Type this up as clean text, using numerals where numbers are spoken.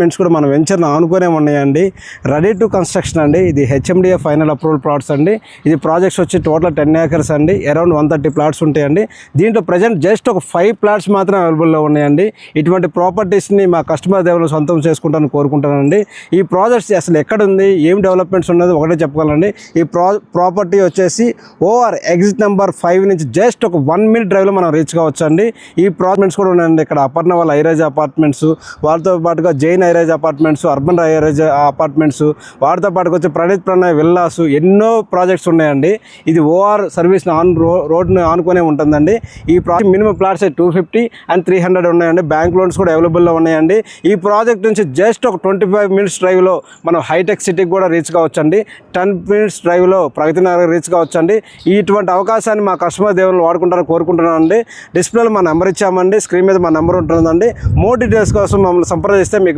Apartments కూడా మన వెంచర్ను ఆనుకునే ఉన్నాయండి. రెడీ టు కన్స్ట్రక్షన్ అండి. ఇది హెచ్ఎండిఏ ఫైనల్ అప్రూవల్ ప్లాట్స్ అండి. ఇది ప్రాజెక్ట్స్ వచ్చి టోటల్ 10 acres అండి. అరౌండ్ 130 ప్లాట్స్ ఉంటాయండి. దీంట్లో ప్రజెంట్ జస్ట్ ఒక 5 ప్లాట్స్ మాత్రం అవైలబుల్లో ఉన్నాయండి. ఇటువంటి ప్రాపర్టీస్ని మా కస్టమర్ దేవులు సొంతం చేసుకుంటాను కోరుకుంటానండి. ఈ ప్రాజెక్ట్స్ అసలు ఎక్కడుంది, ఏం డెవలప్మెంట్స్ ఉన్నది ఒకటే చెప్పగలండి. ఈ ప్రాపర్టీ వచ్చేసి ఓఆర్ ఎగ్జిట్ నెంబర్ 5 నుంచి జస్ట్ ఒక 1 minute డ్రైవ్లో మనం రీచ్ కావచ్చు అండి. ఈ ప్రాజెక్ట్స్ కూడా ఉన్నాయండి. ఇక్కడ అపర్ణ వాళ్ళ హైరైజ్ అపార్ట్మెంట్స్, వాళ్ళతో పాటుగా Jain high-rise apartments, urban high-rise apartments, వాటితో పాటుగా వచ్చి ప్రణీత్ ప్రణయ్ విల్లాస్, ఎన్నో ప్రాజెక్ట్స్ ఉన్నాయండి. ఇది ఓఆర్ సర్వీస్ రోడ్ని ఆనుకునే ఉంటుందండి. ఈ ప్రాజెక్ట్ మినిమం ప్లాట్స్ 250 and 300 ఉన్నాయండి. బ్యాంక్ లోన్స్ కూడా అవైలబుల్లో ఉన్నాయండి. ఈ ప్రాజెక్ట్ నుంచి జస్ట్ ఒక 25 minutes డ్రైవ్లో మనం హైటెక్ సిటీకి కూడా రీచ్ కావచ్చండి. 10 minutes డ్రైవ్లో ప్రగతి నగర్ రీచ్ కావచ్చండి. ఇటువంటి అవకాశాన్ని మా కస్టమర్ దేవుళ్ళు వాడుకుంటారని కోరుకుంటున్నానండి. డిస్ప్లేలో మా నెంబర్ ఇచ్చామండి, స్క్రీన్ మీద మా నెంబర్ ఉంటుందండి. మోర్ డీటెయిల్స్ కోసం మమ్మల్ని సంప్రదిస్తే మీకు